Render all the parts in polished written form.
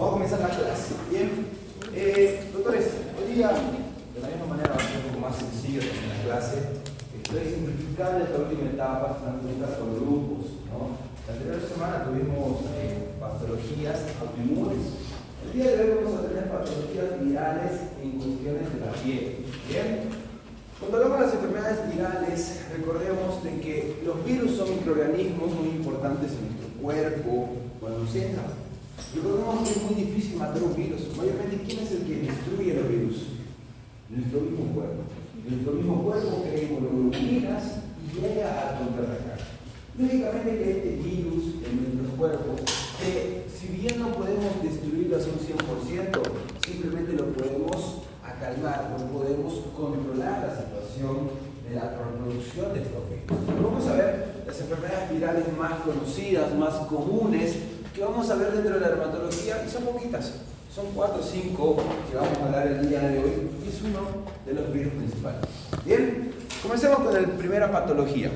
Vamos a comenzar la clase. Bien, doctores, hoy día de la misma manera va a ser un poco más sencillo en la clase. Estoy simplificando esta última etapa, dando cuenta por grupos, ¿no? La anterior semana tuvimos patologías autoinmunes. El día de hoy vamos a tener patologías virales en cuestiones de la piel. Bien. Cuando hablamos de las enfermedades virales, recordemos de que los virus son microorganismos muy importantes en nuestro cuerpo, cuando nos entran. Recordemos que es muy difícil matar un virus. Mayormente, ¿quién es el que destruye los virus? Nuestro mismo cuerpo. Nuestro mismo cuerpo crea inmunoglobulinas y llega a contraatacar. Lógicamente que este virus en nuestro cuerpo, si bien no podemos destruirlo a un 100%, simplemente lo podemos acalmar, no podemos controlar la situación de la reproducción de estos virus. Vamos a ver las enfermedades virales más conocidas, más comunes, que vamos a ver dentro de la dermatología, y son poquitas, son 4 o 5 que vamos a hablar el día de hoy, y es uno de los virus principales. Bien, comencemos con la primera patología,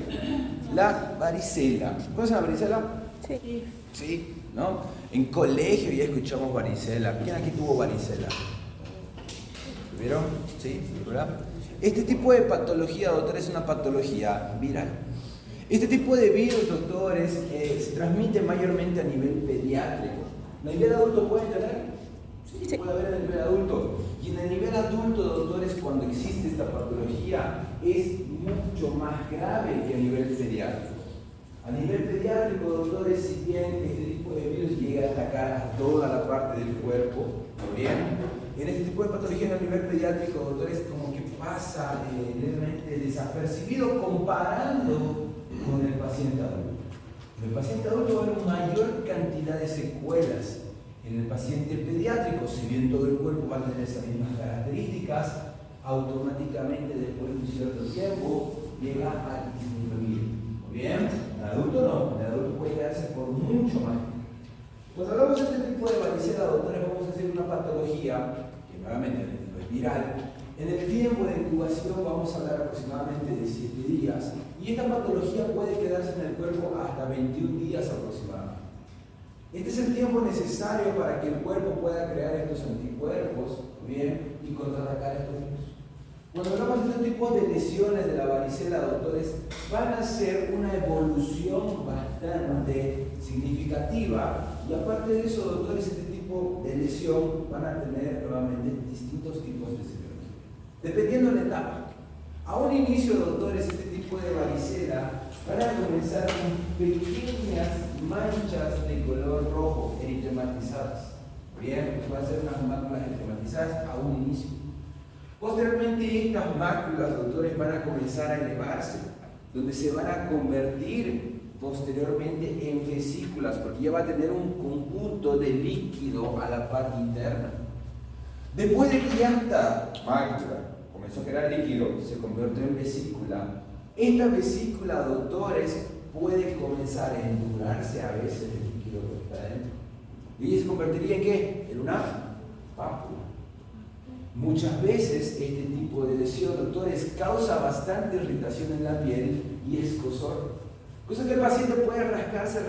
la varicela. ¿Conoces la varicela? Sí. Sí, ¿no? En colegio ya escuchamos varicela. ¿Quién aquí tuvo varicela? ¿Vieron? Sí, ¿verdad? Este tipo de patología, doctor, es una patología viral. Este tipo de virus, doctores, se transmite mayormente a nivel pediátrico. ¿A nivel adulto pueden tener? Sí, puede haber a nivel adulto. Y en el nivel adulto, doctores, cuando existe esta patología, es mucho más grave que a nivel pediátrico. A nivel pediátrico, doctores, si bien este tipo de virus llega a atacar a toda la parte del cuerpo, ¿bien? En este tipo de patología a nivel pediátrico, doctores, como que pasa levemente desapercibido comparando con el paciente adulto. En el paciente adulto va a haber mayor cantidad de secuelas. En el paciente pediátrico, si bien todo el cuerpo va a tener esas mismas características, automáticamente después de un cierto tiempo llega a disminuir. Bien, en el adulto no, en el adulto puede quedarse por mucho más. Cuando hablamos de este tipo de varicela, doctores, vamos a hacer una patología que nuevamente es viral. En el tiempo de incubación vamos a hablar aproximadamente de 7 días y esta patología puede quedarse en el cuerpo hasta 21 días aproximadamente. Este es el tiempo necesario para que el cuerpo pueda crear estos anticuerpos, bien, y contraatacar estos virus. Cuando hablamos de este tipo de lesiones de la varicela, doctores, van a ser una evolución bastante significativa y aparte de eso, doctores, este tipo de lesión van a tener nuevamente distintos tipos de cirugía, dependiendo de la etapa. A un inicio, doctores, este tipo de varicela van a comenzar con pequeñas manchas de color rojo eritematizadas. Bien, van a ser unas máculas eritematizadas a un inicio. Posteriormente, estas máculas, doctores, van a comenzar a elevarse, donde se van a convertir posteriormente en vesículas, porque ya va a tener un conjunto de líquido a la parte interna. Después de que ya esta mácula comenzó a crear líquido, se convirtió en vesícula. Esta vesícula, doctores, puede comenzar a endurarse a veces el líquido que está dentro. ¿Y se convertiría en qué? En una pápula. Muchas veces este tipo de lesión, doctores, causa bastante irritación en la piel y escozor. Cosa que el paciente puede rascarse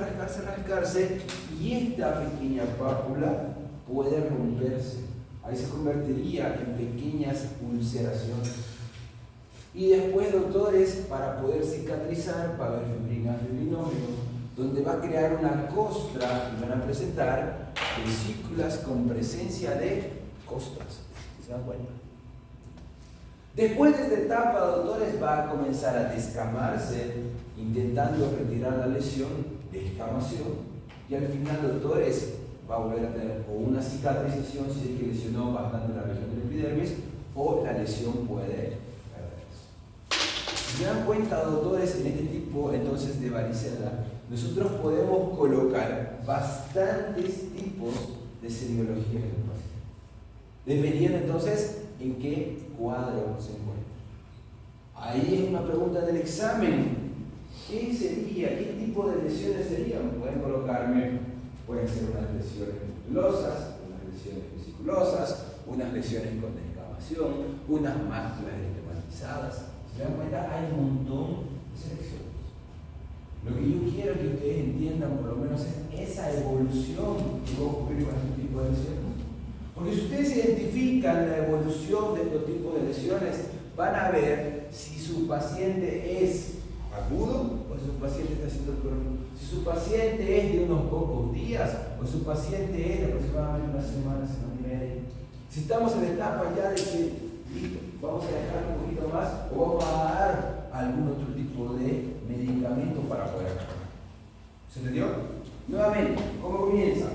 y esta pequeña pápula puede romperse. Ahí se convertiría en pequeñas ulceraciones. Y después, doctores, para poder cicatrizar va a haber fibrina, fibrinómeno, donde va a crear una costra y van a presentar vesículas con presencia de costras. ¿Se dan cuenta? Después de esta etapa, doctores, va a comenzar a descamarse, intentando retirar la lesión, descamación, y al final, doctores, va a volver a tener o una cicatrización si es que lesionó bastante la región del epidermis, o la lesión puede perderse. Si se dan cuenta, doctores, en este tipo entonces de varicela, nosotros podemos colocar bastantes tipos de semiología en el paciente, dependiendo entonces en qué cuadro se encuentra. Ahí es una pregunta del examen. ¿Qué sería? ¿Qué tipo de lesiones serían? Pueden colocarme, pueden ser unas lesiones musculosas, unas lesiones vesiculosas, unas lesiones con descamación, unas máculas eritematizadas. ¿Se dan cuenta? Hay un montón de selecciones. Lo que yo quiero que ustedes entiendan por lo menos es esa evolución que va a ocurrir con este tipo tipo de lesiones? Porque si ustedes identifican la evolución de estos tipos de lesiones, van a ver si su paciente es agudo o si su paciente está siendo crónico. Si su paciente es de unos pocos días o su paciente es de aproximadamente una semana y media. Si estamos en la etapa ya de que listo, vamos a dejar un poquito más o vamos a dar algún otro tipo de medicamento para poder acabar. ¿Se entendió? Nuevamente, ¿cómo comienza?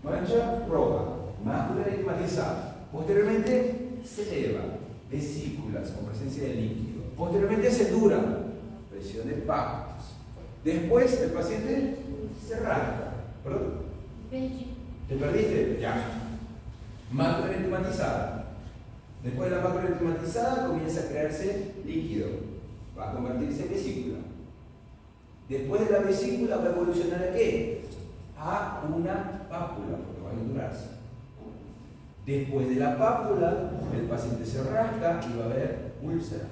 Mancha roja, mácula eritmatizada. Posteriormente se eleva, vesículas con presencia de líquido. Posteriormente se dura, presión de pactos. Después el paciente se rasca. ¿Perdón? ¿Te perdiste? Ya. Mácula eritmatizada. Después de la mácula eritmatizada comienza a crearse líquido. Va a convertirse en vesícula. Después de la vesícula va a evolucionar ¿a qué? A una pápula, porque va a indurarse. Después de la pápula, el paciente se rasca y va a haber úlceras,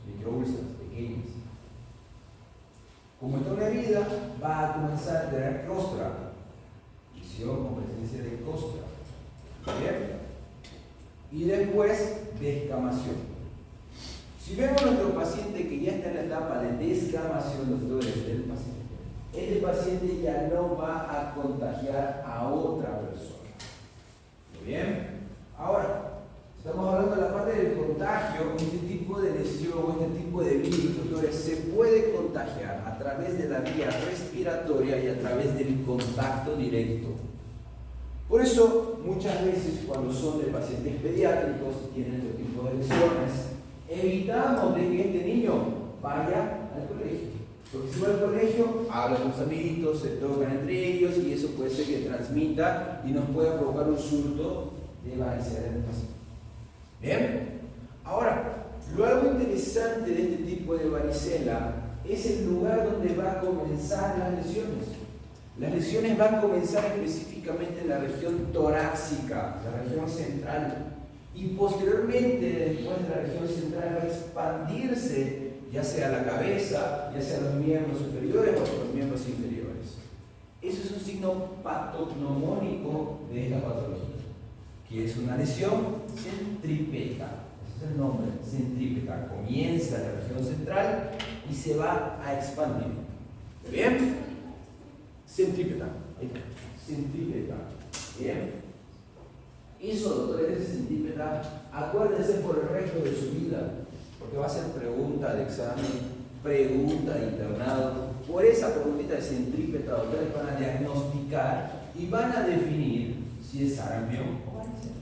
microúlceras pequeñas. Como está una herida, va a comenzar a tener costra, lesión con presencia de costra. ¿Bien? Y después, descamación. Si vemos a nuestro paciente que ya está en la etapa de descamación, doctores, del paciente, este paciente ya no va a contagiar a otra persona. ¿Muy bien? Ahora, estamos hablando de la parte del contagio. Este tipo de lesión o este tipo de virus, doctores, se puede contagiar a través de la vía respiratoria y a través del contacto directo. Por eso, muchas veces cuando son de pacientes pediátricos y tienen este tipo de lesiones, evitamos de que este niño vaya al colegio. Porque si va al colegio, habla con sus amiguitos, se tocan entre ellos y eso puede ser que transmita y nos pueda provocar un surto de varicela en el paciente. ¿Bien? Ahora, lo algo interesante de este tipo de varicela es el lugar donde va a comenzar las lesiones. Las lesiones van a comenzar específicamente en la región torácica, la región central. Y posteriormente, después de la región central, va a expandirse ya sea la cabeza, ya sea los miembros superiores o los miembros inferiores. Eso es un signo patognomónico de esta patología, que es una lesión centrípeta. Ese es el nombre, centrípeta. Comienza en la región central y se va a expandir. ¿Bien? Centrípeta. Ahí está. Centrípeta. ¿Bien? Eso, doctores, ese centrípeta, acuérdense por el resto de su vida, porque va a ser pregunta de examen, pregunta de internado. Por esa preguntita de centrípeta, doctores van a diagnosticar y van a definir si es sarampión o varicela.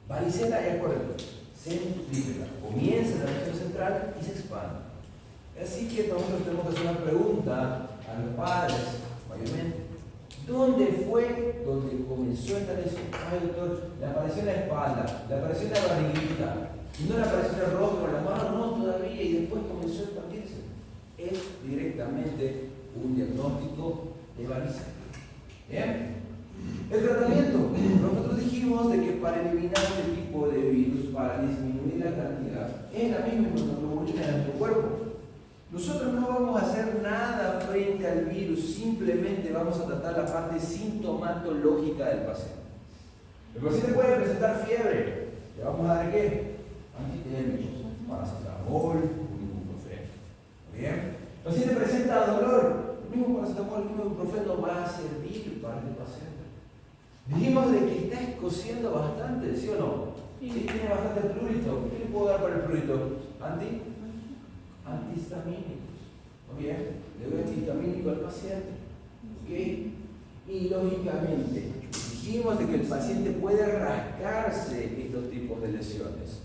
Varicela es correcto, centrípeta. Comienza en la región central y se expande. Así que nosotros tenemos que hacer una pregunta a los padres, mayormente. ¿Dónde fue donde comenzó esta lesión? Ay, doctor, le apareció en la espalda, le apareció en la barriguita, y no le apareció en el rostro, en la mano, no todavía, y después comenzó a expandirse. Es directamente un diagnóstico de varicela. ¿Bien? El tratamiento. Nosotros dijimos de que para eliminar este tipo de virus, para disminuir la cantidad, es la misma inmunoglobulina de nuestro cuerpo. Nosotros no vamos a hacer nada frente al virus, simplemente vamos a tratar la parte sintomatológica del paciente. El paciente puede presentar fiebre, ¿le vamos a dar qué? Antitérmicos, paracetamol, ibuprofeno. ¿Bien? El paciente presenta dolor, el mismo paracetamol, el mismo ibuprofeno va a servir para el paciente. Dijimos de que está escociendo bastante, ¿sí o no? Sí, tiene bastante prurito. ¿Qué le puedo dar para el prurito? Antihistamínicos. ¿Muy bien? Le doy antihistamínico al paciente. ¿Ok? Y lógicamente, dijimos de que el paciente puede rascarse estos tipos de lesiones.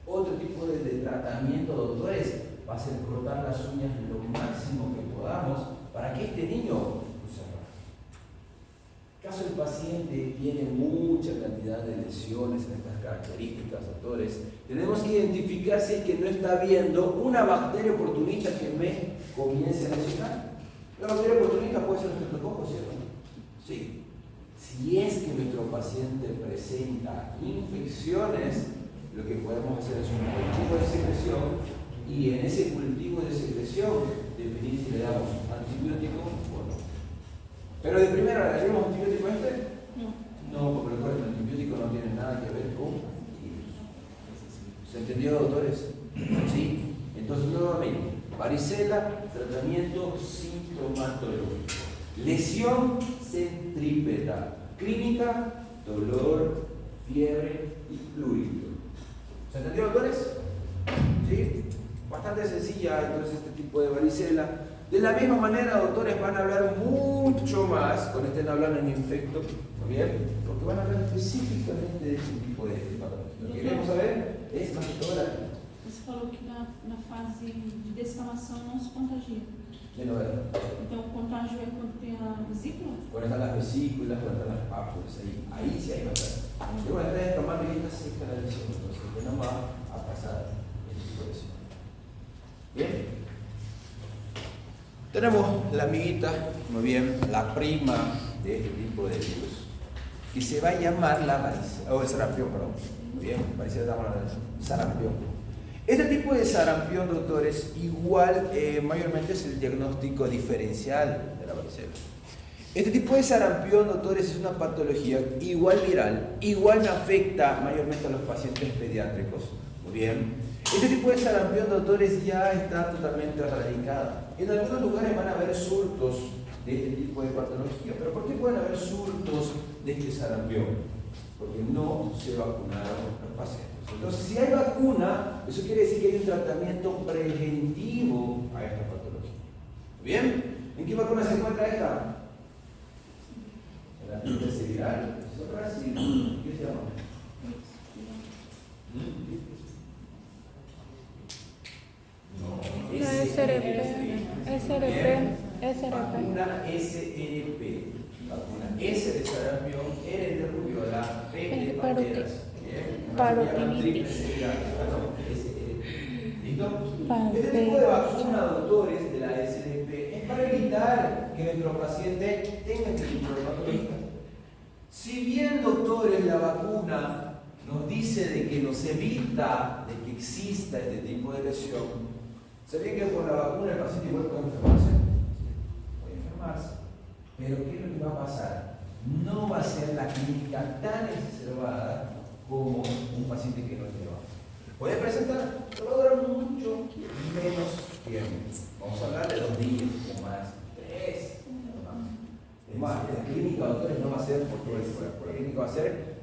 Otro tipo de tratamiento, doctores, va a ser cortar las uñas lo máximo que podamos para que este niño no se rasque. Caso el paciente tiene mucha cantidad de lesiones en estas características, doctores, tenemos que identificar si es que no está habiendo una bacteria oportunista que me comience a lesionar. La bacteria oportunista puede ser un estreptococo, ¿cierto? Sí. Si es que nuestro paciente presenta infecciones, lo que podemos hacer es un cultivo de secreción y en ese cultivo de secreción definir si le damos antibiótico o no. Pero de primera, ¿le damos antibiótico a este? No. No, porque lesión centrípeta. Clínica, dolor, fiebre y fluido. ¿Se entendió, doctores? ¿Sí? Bastante sencilla entonces este tipo de varicela. De la misma manera, doctores, van a hablar mucho más cuando estén hablando en infecto, ¿no bien? Porque van a hablar específicamente de este tipo de patología. Lo que queremos saber es más que todo la... Você falou que na fase de descamação não se contagia. ¿Quién lo ve? Então o contágio é quando tem a vesícula? Cuando están las vesículas, cuando están las pápulas, ahí sí hay bastante. Y bueno, está tomando esta seca la lesión, entonces no va a pasar este tipo de lesión. Bien. Tenemos la amiguita, muy bien, la prima de este tipo de virus, que se va a llamar la varicela, o el sarampión, perdón. Muy bien, varicela estamos hablando de sarampión. Este tipo de sarampión, doctores, igual mayormente es el diagnóstico diferencial de la varicela. Este tipo de sarampión, doctores, es una patología igual viral, igual afecta mayormente a los pacientes pediátricos. Muy bien. Este tipo de sarampión, doctores, ya está totalmente erradicada. En algunos lugares van a haber surtos de este tipo de patología. ¿Pero por qué pueden haber surtos de este sarampión? Porque no se vacunaron los pacientes. Entonces, si hay vacuna, eso quiere decir que hay un tratamiento preventivo a esta patología. ¿Bien? ¿En qué vacuna se encuentra esta? En la hepatitis viral. ¿Qué se llama? La SRP. Vacuna SRP. Vacuna S de sarampión, R de rubiola, P de paperas. Parotinitis. ¿Listo? Este tipo de vacuna, doctores, de la SRP es para evitar que nuestro paciente tenga este tipo de patología. Si bien, doctores, la vacuna nos dice de que nos evita de que exista este tipo de lesión, ¿sabían que por la vacuna el paciente igual puede enfermarse? Puede enfermarse. Pero ¿qué es lo que va a pasar? No va a ser la clínica tan exacerbada como un paciente que no lleva. Puede presentar, pero va a durar mucho menos tiempo. Vamos a hablar de 2 días o más, 3 o más. Es más, la clínica, doctores, no va a ser por todo el cuerpo, la clínica va a ser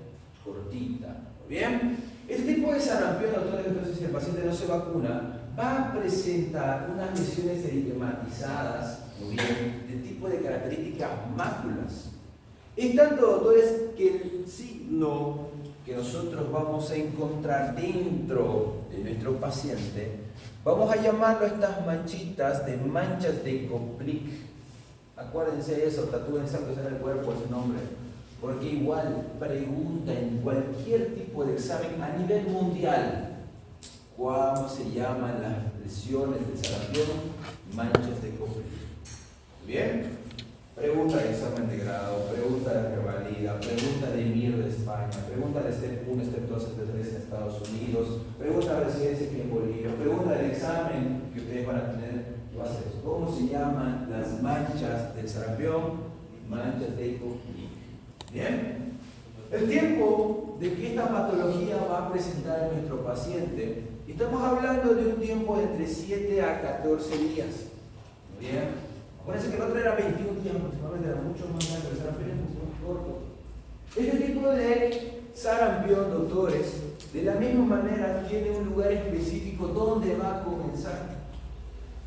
cortita. ¿Bien? Este tipo de sarampión, doctores, entonces, si el paciente no se vacuna, va a presentar unas lesiones eritematizadas, muy bien, de tipo de características máculas. Es tanto, doctores, que el signo que nosotros vamos a encontrar dentro de nuestro paciente, vamos a llamarlo estas manchitas de manchas de Koplik. Acuérdense de eso, tatúense aunque sea en el cuerpo ese nombre, porque igual pregunta en cualquier tipo de examen a nivel mundial, ¿cómo se llaman las lesiones del sarampión? Manchas de Koplik. ¿Bien? Pregunta de examen de grado, pregunta de revalida, pregunta de MIR de España, pregunta de STEP 1, STEP 2, STEP 3 en Estados Unidos, pregunta de residencia aquí en Bolivia, pregunta del examen que ustedes van a tener, va a ser eso. ¿Cómo se llaman las manchas del sarampión? Manchas de Koplik. ¿Bien? El tiempo de que esta patología va a presentar en nuestro paciente, estamos hablando de un tiempo de entre 7 a 14 días. ¿Bien? Acuérdense que el otro era 21 días aproximadamente, era mucho más largo, el sarampión es mucho más corto. Este tipo de sarampión, doctores, de la misma manera tiene un lugar específico donde va a comenzar.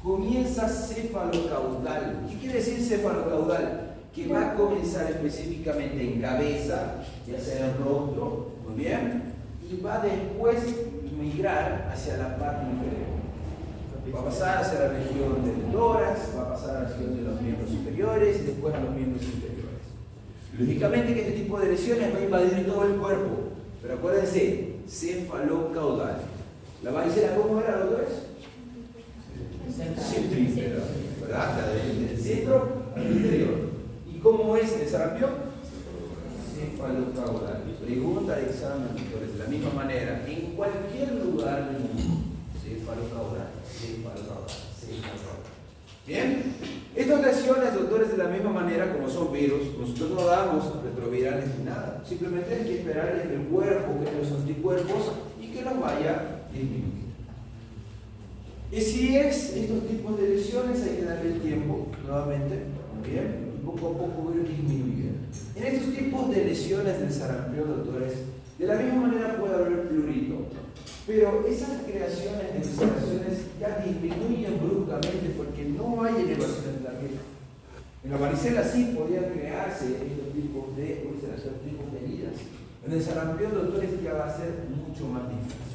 Comienza cefalocaudal. ¿Qué quiere decir cefalocaudal? Que va a comenzar específicamente en cabeza, ya sea en el rostro, muy bien, y va después migrar hacia la parte inferior. Va a pasar hacia la región del tórax, va a pasar a la región de los miembros superiores y después a los miembros inferiores. Lógicamente que este tipo de lesiones va a invadir todo el cuerpo, pero acuérdense, cefalocaudal. ¿La varicela cómo era, doctores? Centrípeta, ¿verdad? Del centro al interior. ¿Y cómo es el sarampión? Cefalocaudal. Pregunta de examen, doctores, de la misma manera, en cualquier lugar del mundo. Cefalocaudal. Bien, estas lesiones, doctores, de la misma manera como son virus, nosotros no damos retrovirales ni nada, simplemente hay que esperar que el cuerpo cree los anticuerpos y que los vaya disminuyendo. Y si es estos tipos de lesiones, hay que darle el tiempo nuevamente, muy bien, poco a poco va a ir disminuyendo. En estos tipos de lesiones del sarampión, doctores, de la misma manera puede haber plurito, pero esas creaciones de ulceraciones ya disminuyen bruscamente porque no hay elevación en la piel. En la varicela sí podían crearse estos tipos de ulceraciones, tipos de heridas. En el sarampión, doctores, ya va a ser mucho más difícil.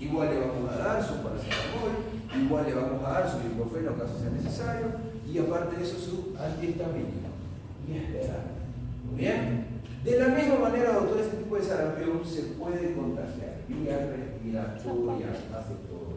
Igual le vamos a dar su paracetamol, igual le vamos a dar su ibuprofeno caso sea necesario, y aparte de eso su antihistamínico. Y esperar. Muy bien. De la misma manera, doctor, este tipo de sarampión se puede contagiar vía respiratoria, hace todo.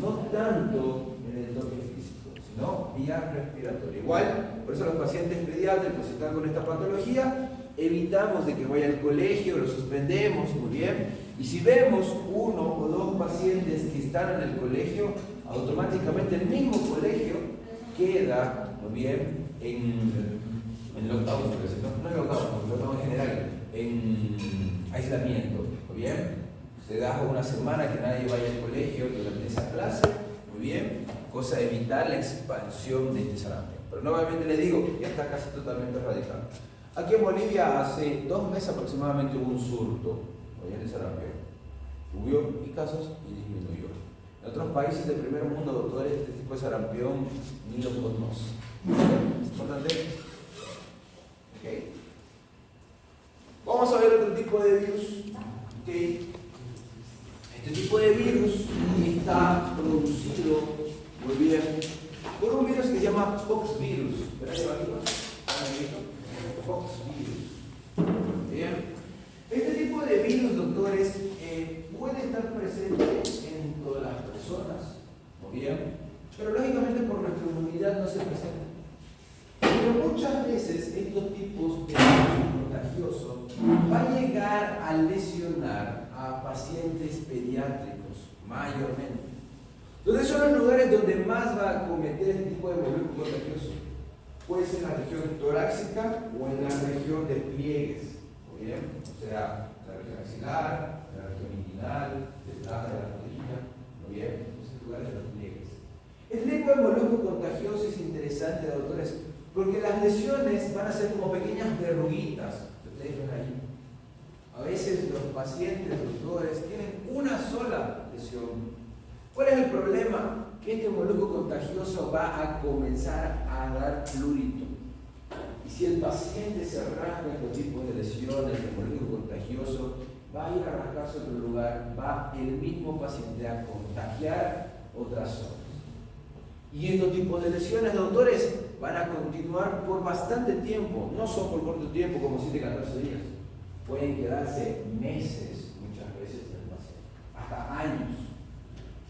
No tanto en el toque físico, sino vía respiratoria. Igual, por eso los pacientes pediátricos, si están con esta patología, evitamos de que vaya al colegio, lo suspendemos, muy bien. Y si vemos uno o dos pacientes que están en el colegio, automáticamente el mismo colegio queda, muy bien, en lockdown, no en lockdown en general, en aislamiento, muy bien. Se da una semana que nadie vaya al colegio durante esa clase, muy bien, cosa de evitar la expansión de este sarampión. Pero nuevamente les digo, ya está casi totalmente erradicado. Aquí en Bolivia hace 2 meses aproximadamente hubo un surto, muy bien, de sarampión. Subió y casos y disminuyó. En otros países del primer mundo, doctores, este tipo de sarampión ni lo conocen. ¿Es importante? Okay. Vamos a ver otro tipo de virus. Okay. Este tipo de virus está producido, muy bien, por un virus que se llama poxvirus. Poxvirus. Bien. Este tipo de virus, doctores, puede estar presente en todas las personas, muy bien, pero lógicamente por nuestra inmunidad no se presenta. Pero muchas veces estos tipos de virus contagiosos van a llegar a lesionar a pacientes pediátricos, mayormente. Entonces son los lugares donde más va a cometer este tipo de virus contagioso. Puede ser en la región torácica o en la región de pliegues, muy bien, o sea, la región axilar, la región inguinal, detrás de la rodilla, muy bien, esos lugares de los pliegues. Este tipo de molusco contagioso es interesante, doctores, porque las lesiones van a ser como pequeñas verruguitas, ustedes ven ahí. A veces los pacientes, doctores, tienen una sola lesión. ¿Cuál es el problema? Que este molusco contagioso va a comenzar a dar plurito. Y si el paciente se rasca estos tipos de lesiones, el molusco contagioso, va a ir a rascarse otro lugar, va el mismo paciente a contagiar otras zonas. Y estos tipos de lesiones, doctores, van a continuar por bastante tiempo, no son por corto tiempo como 7 14 días. Pueden quedarse meses, muchas veces, en el paciente, hasta años.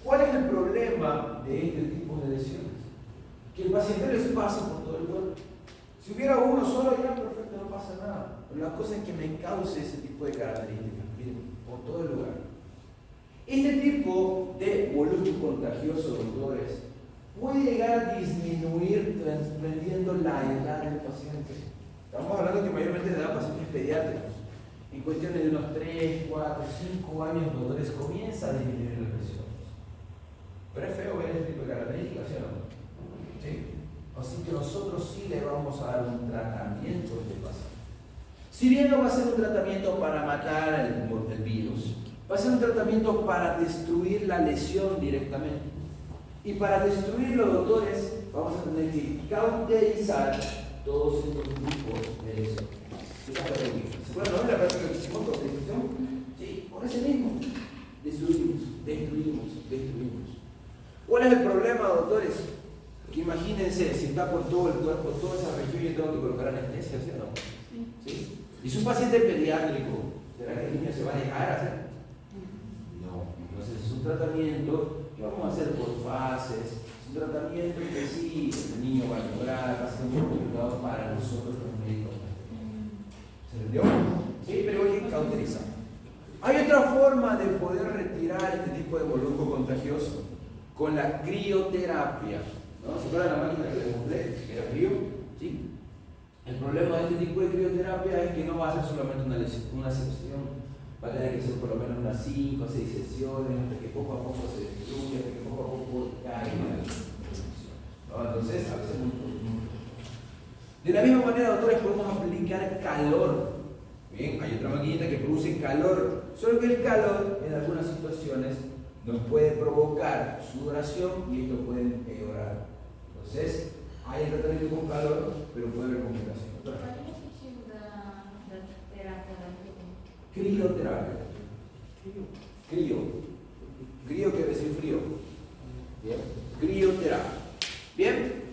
¿Cuál es el problema de este tipo de lesiones? Que el paciente les pasa por todo el cuerpo. Si hubiera uno solo, ya perfecto, no pasa nada. Pero la cosa es que me cause ese tipo de características, miren, por todo el lugar. Este tipo de molusco contagioso, doctores, puede llegar a disminuir dependiendo la edad del paciente. Estamos hablando que mayormente de pacientes pediátricos. En cuestiones de unos 3, 4, 5 años, doctores, comienza a disminuir las lesiones. Pero es feo ver este tipo de características, ¿sí o no? ¿Sí? Así que nosotros sí le vamos a dar un tratamiento a este paciente. Si bien no va a ser un tratamiento para matar el virus, va a ser un tratamiento para destruir la lesión directamente. Y para destruirlo, doctores, vamos a tener que cauterizar todos estos grupos de lesiones. ¿Se puede ver la práctica que hicimos con destrucción? Sí, por ese mismo. Destruimos. ¿Cuál es el problema, doctores? Que imagínense, si está por todo el cuerpo, toda esa región, yo tengo que colocar anestesia, ¿sí o no? ¿Sí? ¿Y si un paciente pediátrico, será que el niño se va a dejar hacer? No. Entonces es un tratamiento que vamos a hacer por fases, es un tratamiento que sí, el niño va a lograr, va a ser muy complicado para nosotros los médicos. ¿Se entendió? Sí, pero hay que cauterizar. Hay otra forma de poder retirar este tipo de molusco contagioso, con la crioterapia. ¿No? ¿Se acuerdan la máquina que les mostré? Que era frío. ¿Sí? El problema de este tipo de crioterapia es que no va a ser solamente una sesión, va a tener que ser por lo menos unas 5 o 6 sesiones, hasta que poco a poco se destruye, hasta que poco a poco caiga la infección. ¿No? Entonces, a veces muy. De la misma manera, doctores, podemos aplicar calor. Bien, hay otra maquinita que produce calor, solo que el calor en algunas situaciones nos puede provocar sudoración y esto puede empeorar. Entonces, hay el tratamiento con calor, pero puede haber complicaciones. Qual é o objetivo da terapia da Crioterapia. Crío quiere decir frío. Bien. Crioterapia. Bien.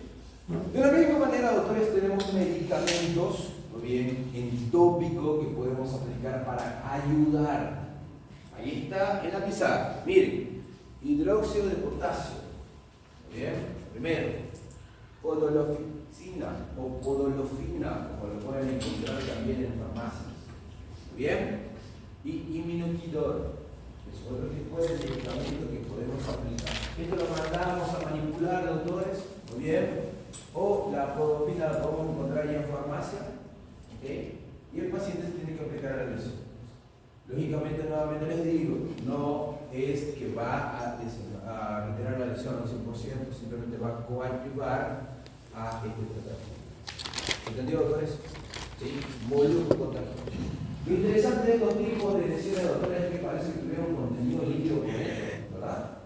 De la misma manera, doctores, tenemos medicamentos, bien, en tópico que podemos aplicar para ayudar. Ahí está en la pizarra. Miren, hidróxido de potasio. Bien. Primero, podolofina o podolofina, como lo pueden encontrar también en farmacias. Bien. Y iminoquidor. Es otro tipo de medicamento que podemos aplicar. Esto lo mandamos a manipular, doctores. Muy bien. O la podofina la podemos encontrar ya en farmacia. ¿Okay? Y el paciente se tiene que aplicar la lesión. Lógicamente, nuevamente les digo, no es que va a retirar la lesión al 100%, simplemente va a coadyuvar a este tratamiento. ¿Entendido, doctores? Sí, molusco contagioso. Lo interesante de estos tipos de lesiones, doctores, es que parece que tuvieron un contenido líquido con esto, ¿verdad?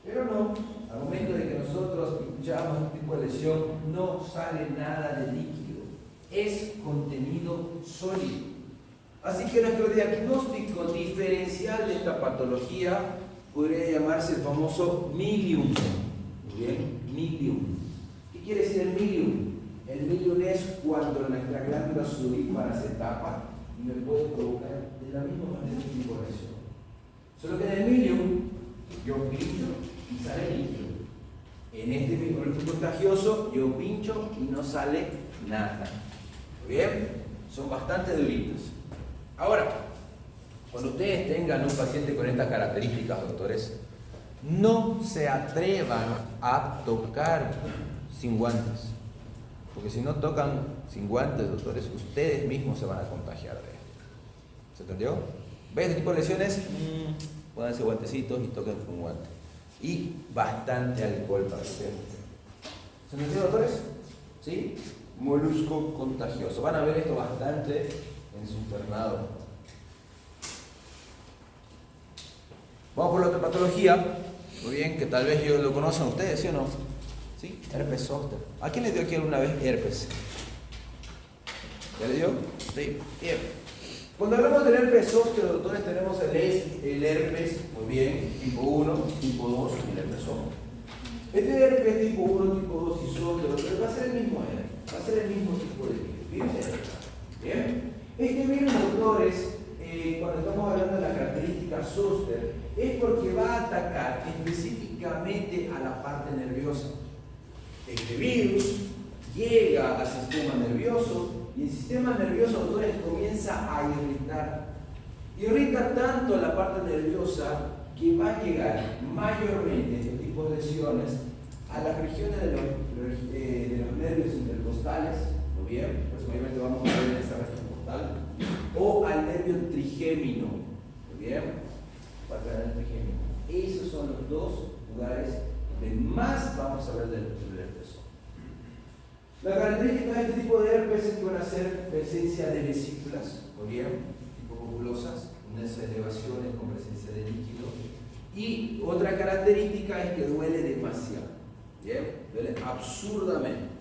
Pero no, al momento de que nosotros pinchamos este tipo de lesión, no sale nada de líquido, es contenido sólido. Así que nuestro diagnóstico diferencial de esta patología podría llamarse el famoso milium. Muy bien, milium. ¿Qué quiere decir el milium? El milium es cuando nuestra glándula sudorípara se tapa y me puede provocar de la misma manera un tipo de lesión. Solo que en el milium yo pincho y sale líquido. En este mismo molusco contagioso yo pincho y no sale nada. ¿Muy bien? Son bastante duritos. Ahora, cuando ustedes tengan un paciente con estas características, doctores, no se atrevan a tocar sin guantes. Porque si no tocan sin guantes, doctores, ustedes mismos se van a contagiar de esto. ¿Se entendió? ¿Ves este tipo de lesiones? Pónganse guantecitos y toquen con guantes. Y bastante alcohol para ustedes. ¿Se entendió, doctores? ¿Sí? Molusco contagioso. Van a ver esto bastante en su internado. Vamos por la otra patología. Muy bien, que tal vez ellos lo conocen ustedes, ¿sí o no? ¿Sí? Herpes zóster. ¿A quién le dio aquí alguna vez herpes? ¿Ya le dio? Sí. Bien. Cuando hablamos del herpes zóster, doctores, tenemos el herpes, muy bien, tipo 1, tipo 2 y el herpes zóster. Este herpes tipo 1, tipo 2 y zóster, va a ser el mismo herpes, va a ser el mismo tipo de virus. Bien. Este virus, doctores, cuando estamos hablando de la característica zóster, es porque va a atacar específicamente a la parte nerviosa. Este virus llega al sistema nervioso y el sistema nervioso, doctores, comienza a irritar. Irrita tanto la parte nerviosa que va a llegar mayormente este tipo de lesiones a las regiones de los nervios intercostales, muy bien, pues obviamente vamos a ver en esta región costal, o al nervio trigémino, muy bien, va a tener el trigémino. Esos son los dos lugares donde más vamos a ver del herpes. La característica de este tipo de herpes es que van a ser presencia de vesículas, muy bien, tipo populosas, unas elevaciones con presencia de líquido. Y otra característica es que duele demasiado, bien, duele absurdamente.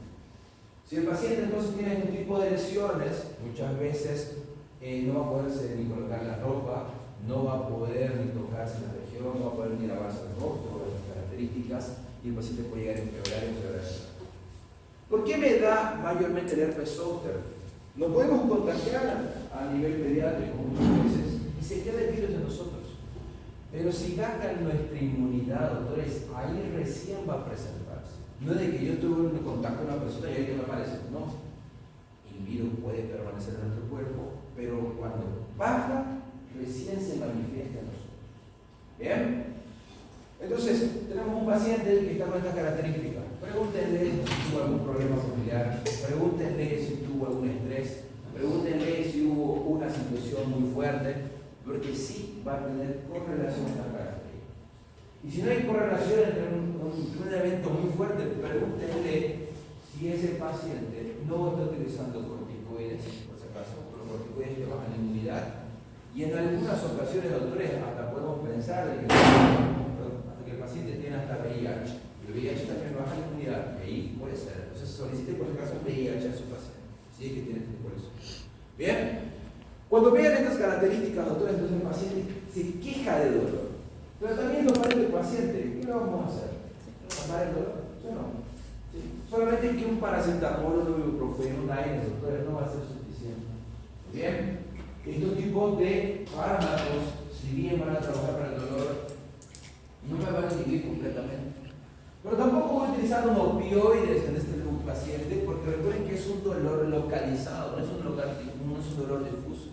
Si el paciente entonces tiene este tipo de lesiones, muchas veces no va a poderse ni colocar la ropa, no va a poder ni tocarse la región, no va a poder ni lavarse el rostro, estas características, y el paciente puede llegar a empeorar. ¿Por qué me da mayormente el herpes zóster? Lo podemos contagiar a nivel pediátrico muchas veces y se queda el virus en nosotros. Pero si baja nuestra inmunidad, doctores, ahí recién va a presentarse. No es de que yo tuve un contacto con una persona y ahí me aparece. No. El virus puede permanecer en nuestro cuerpo, pero cuando baja, recién se manifiesta en nosotros. ¿Bien? Entonces, tenemos un paciente que está con estas características. Pregúntenle si tuvo algún problema familiar, pregúntenle si tuvo algún estrés, pregúntenle si hubo una situación muy fuerte, porque sí va a tener correlación con estas características. Y si no hay correlación entre un evento muy fuerte, pregúntenle si ese paciente no está utilizando corticoides, por si acaso, los corticoides que bajan la inmunidad, y en algunas ocasiones, doctores, hasta podemos pensar de que, hasta que el paciente tiene hasta VIH, y el VIH también baja la inmunidad, y ahí puede ser. Entonces solicite por si acaso VIH a su paciente, si es que tiene este por eso. Bien, cuando vean estas características, doctores, entonces el paciente se queja de dolor. Tratamiento para este paciente, ¿qué le vamos a hacer? ¿Para el dolor? Yo no. ¿Sí? Solamente que un paracetamol, un ibuprofeno, un aire, doctores, no va a ser suficiente. Bien, estos tipos de fármacos, si bien van a trabajar para el dolor, no me van a inhibir completamente. Pero tampoco voy a utilizar un opioides en este paciente, porque recuerden que es un dolor localizado, no es un dolor difuso.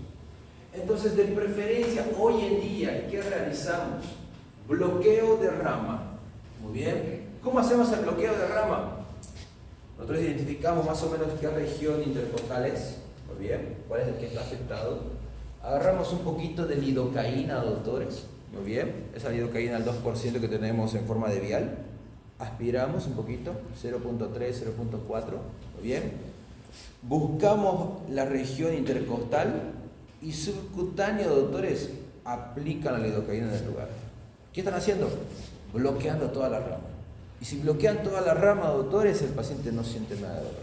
Entonces, de preferencia, hoy en día, ¿qué realizamos? Bloqueo de rama. Muy bien. ¿Cómo hacemos el bloqueo de rama? Nosotros identificamos más o menos qué región intercostal es. Muy bien. ¿Cuál es el que está afectado? Agarramos un poquito de lidocaína, doctores. Muy bien. Esa lidocaína al 2% que tenemos en forma de vial. Aspiramos un poquito, 0.3, 0.4. Muy bien. Buscamos la región intercostal y subcutáneo, doctores, aplican la lidocaína en el lugar. ¿Qué están haciendo? Bloqueando toda la rama. Y si bloquean toda la rama, doctores, el paciente no siente nada de dolor.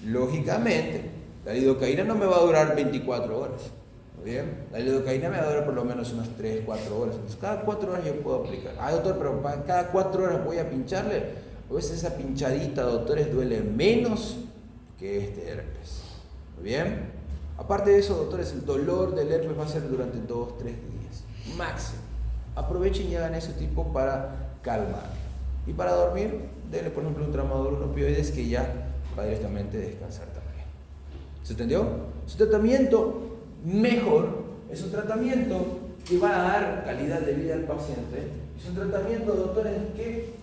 Lógicamente, la lidocaína no me va a durar 24 horas. ¿Muy bien? La lidocaína me va a durar por lo menos unas 3, 4 horas. Entonces, cada 4 horas yo puedo aplicar. Ah, doctor, pero para cada 4 horas voy a pincharle. A veces esa pinchadita, doctores, duele menos que este herpes. ¿Muy bien? Aparte de eso, doctores, el dolor del herpes va a ser durante 2, 3 días. Máximo. Aprovechen y hagan ese tipo para calmar. Y para dormir, denle por ejemplo un tramadol, un opioides que ya va directamente a descansar también. ¿Se entendió? Su tratamiento mejor es un tratamiento que va a dar calidad de vida al paciente. Es un tratamiento, doctores, que